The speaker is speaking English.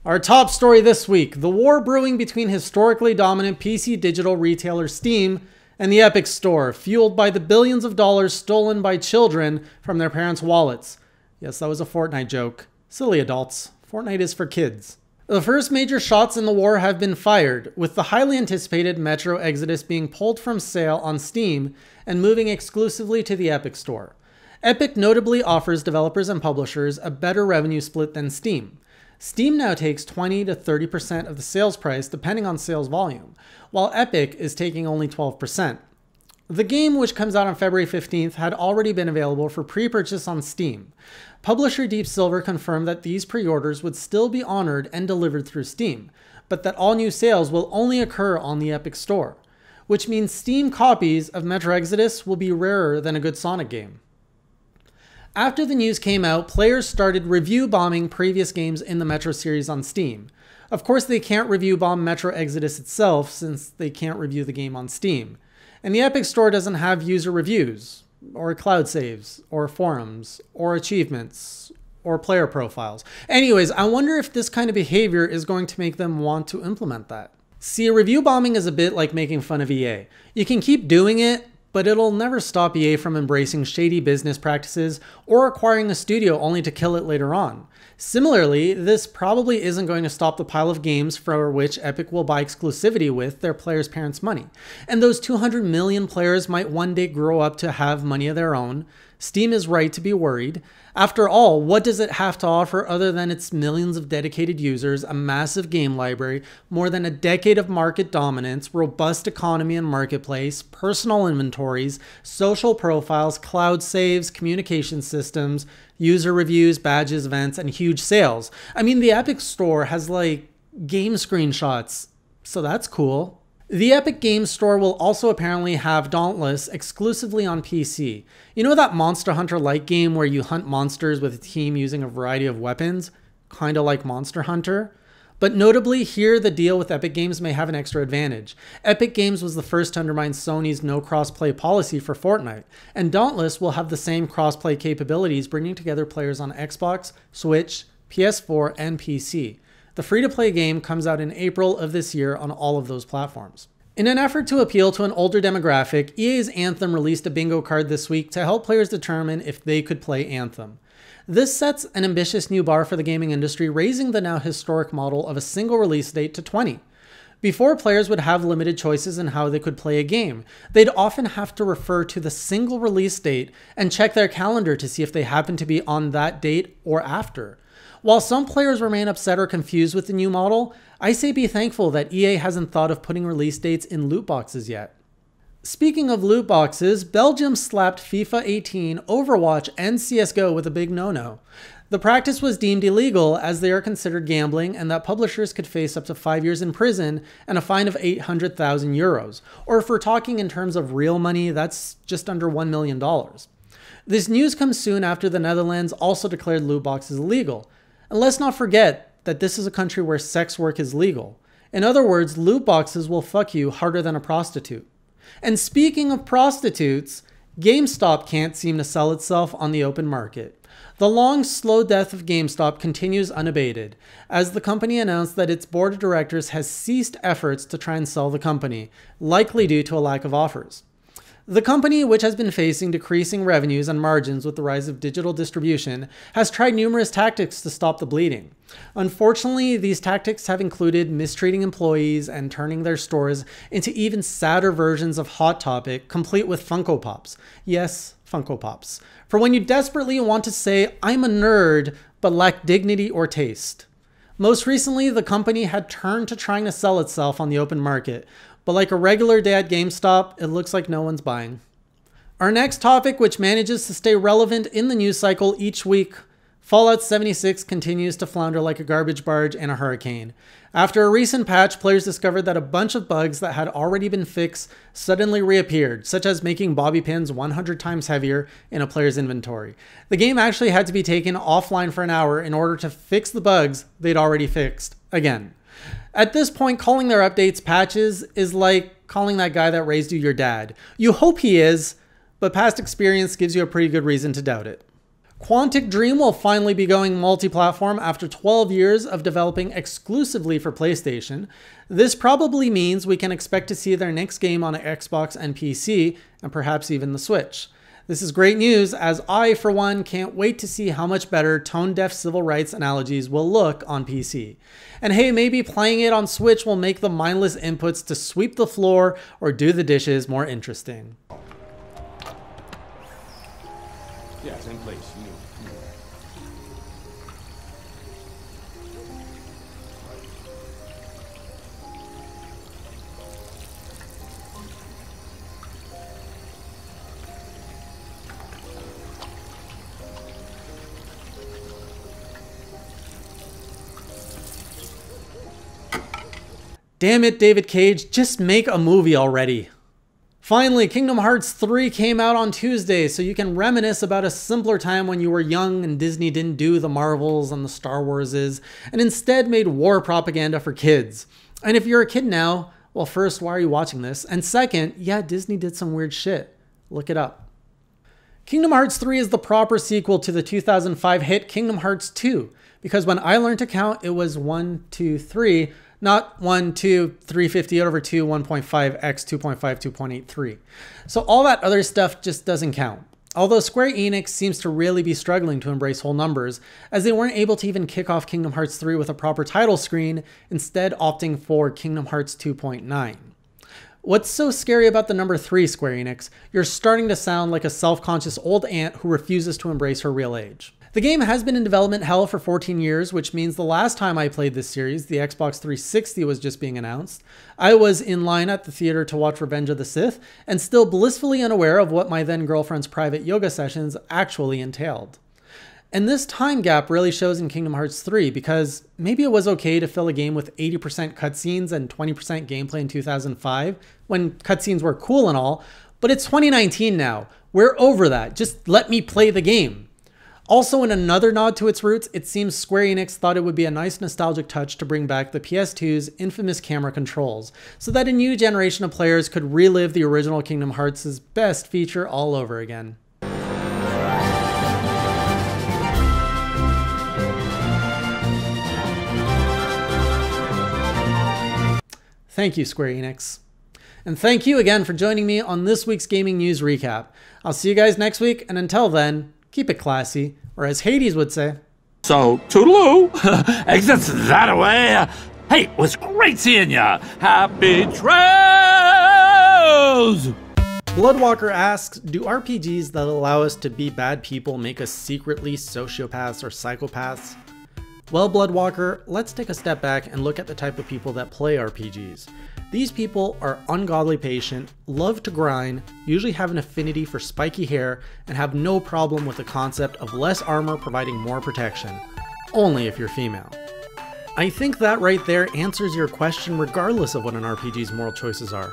Our top story this week, the war brewing between historically dominant PC digital retailer Steam and the Epic Store, fueled by the billions of dollars stolen by children from their parents' wallets. Yes, that was a Fortnite joke. Silly adults. Fortnite is for kids. The first major shots in the war have been fired, with the highly anticipated Metro Exodus being pulled from sale on Steam and moving exclusively to the Epic Store. Epic notably offers developers and publishers a better revenue split than Steam. Steam now takes 20 to 30% of the sales price depending on sales volume, while Epic is taking only 12%. The game, which comes out on February 15th, had already been available for pre-purchase on Steam. Publisher Deep Silver confirmed that these pre-orders would still be honored and delivered through Steam, but that all new sales will only occur on the Epic Store, which means Steam copies of Metro Exodus will be rarer than a good Sonic game. After the news came out, players started review bombing previous games in the Metro series on Steam. Of course, they can't review bomb Metro Exodus itself since they can't review the game on Steam. And the Epic Store doesn't have user reviews, or cloud saves, or forums, or achievements, or player profiles. Anyways, I wonder if this kind of behavior is going to make them want to implement that. See, review bombing is a bit like making fun of EA. You can keep doing it, but it'll never stop EA from embracing shady business practices or acquiring a studio only to kill it later on. Similarly, this probably isn't going to stop the pile of games for which Epic will buy exclusivity with their players' parents' money. And those 200 million players might one day grow up to have money of their own. Steam is right to be worried. After all, what does it have to offer other than its millions of dedicated users, a massive game library, more than a decade of market dominance, robust economy and marketplace, personal inventories, social profiles, cloud saves, communication systems, user reviews, badges, events, and huge sales? I mean, the Epic Store has like game screenshots, so that's cool. The Epic Games Store will also apparently have Dauntless exclusively on PC. You know that Monster Hunter-like game where you hunt monsters with a team using a variety of weapons? Kinda like Monster Hunter. But notably, here the deal with Epic Games may have an extra advantage. Epic Games was the first to undermine Sony's no crossplay policy for Fortnite, and Dauntless will have the same crossplay capabilities, bringing together players on Xbox, Switch, PS4, and PC. The free-to-play game comes out in April of this year on all of those platforms. In an effort to appeal to an older demographic, EA's Anthem released a bingo card this week to help players determine if they could play Anthem. This sets an ambitious new bar for the gaming industry, raising the now historic model of a single release date to 20. Before, players would have limited choices in how they could play a game. They'd often have to refer to the single release date and check their calendar to see if they happen to be on that date or after. While some players remain upset or confused with the new model, I say be thankful that EA hasn't thought of putting release dates in loot boxes yet. Speaking of loot boxes, Belgium slapped FIFA 18, Overwatch, and CSGO with a big no-no. The practice was deemed illegal as they are considered gambling and that publishers could face up to 5 years in prison and a fine of 800,000 euros. Or if we're talking in terms of real money, that's just under $1 million. This news comes soon after the Netherlands also declared loot boxes illegal. And let's not forget that this is a country where sex work is legal. In other words, loot boxes will fuck you harder than a prostitute. And speaking of prostitutes, GameStop can't seem to sell itself on the open market. The long, slow death of GameStop continues unabated, as the company announced that its board of directors has ceased efforts to try and sell the company, likely due to a lack of offers. The company, which has been facing decreasing revenues and margins with the rise of digital distribution, has tried numerous tactics to stop the bleeding. Unfortunately, these tactics have included mistreating employees and turning their stores into even sadder versions of Hot Topic, complete with Funko Pops. Yes, Funko Pops. For when you desperately want to say, I'm a nerd, but lack dignity or taste. Most recently, the company had turned to trying to sell itself on the open market, but like a regular day at GameStop, it looks like no one's buying. Our next topic, which manages to stay relevant in the news cycle each week, Fallout 76 continues to flounder like a garbage barge in a hurricane. After a recent patch, players discovered that a bunch of bugs that had already been fixed suddenly reappeared, such as making bobby pins 100 times heavier in a player's inventory. The game actually had to be taken offline for an hour in order to fix the bugs they'd already fixed again. At this point, calling their updates patches is like calling that guy that raised you your dad. You hope he is, but past experience gives you a pretty good reason to doubt it. Quantic Dream will finally be going multi-platform after 12 years of developing exclusively for PlayStation. This probably means we can expect to see their next game on Xbox and PC, and perhaps even the Switch. This is great news, as I, for one, can't wait to see how much better tone-deaf civil rights analogies will look on PC. And hey, maybe playing it on Switch will make the mindless inputs to sweep the floor or do the dishes more interesting. Yes, in place. Damn it, David Cage, just make a movie already. Finally, Kingdom Hearts 3 came out on Tuesday, so you can reminisce about a simpler time when you were young and Disney didn't do the Marvels and the Star Warses, and instead made war propaganda for kids. And if you're a kid now, well, first, why are you watching this? And second, yeah, Disney did some weird shit. Look it up. Kingdom Hearts 3 is the proper sequel to the 2005 hit Kingdom Hearts 2, because when I learned to count, it was 1, 2, 3, not 1, 2, 358 over 2, 1.5, x 2.5, 2.83. So all that other stuff just doesn't count. Although Square Enix seems to really be struggling to embrace whole numbers, as they weren't able to even kick off Kingdom Hearts 3 with a proper title screen, instead opting for Kingdom Hearts 2.9. What's so scary about the number 3, Square Enix? You're starting to sound like a self-conscious old aunt who refuses to embrace her real age. The game has been in development hell for 14 years, which means the last time I played this series, the Xbox 360 was just being announced. I was in line at the theater to watch Revenge of the Sith, and still blissfully unaware of what my then girlfriend's private yoga sessions actually entailed. And this time gap really shows in Kingdom Hearts 3, because maybe it was okay to fill a game with 80% cutscenes and 20% gameplay in 2005, when cutscenes were cool and all, but it's 2019 now. We're over that. Just let me play the game. Also, in another nod to its roots, it seems Square Enix thought it would be a nice nostalgic touch to bring back the PS2's infamous camera controls, so that a new generation of players could relive the original Kingdom Hearts' best feature all over again. Thank you, Square Enix. And thank you again for joining me on this week's Gaming News Recap. I'll see you guys next week, and until then, keep it classy, or as Hades would say. So, toodaloo! Exits that way! Hey, it was great seeing ya! Happy trails! Bloodwalker asks, do RPGs that allow us to be bad people make us secretly sociopaths or psychopaths? Well, Bloodwalker, let's take a step back and look at the type of people that play RPGs. These people are ungodly patient, love to grind, usually have an affinity for spiky hair, and have no problem with the concept of less armor providing more protection. Only if you're female. I think that right there answers your question regardless of what an RPG's moral choices are.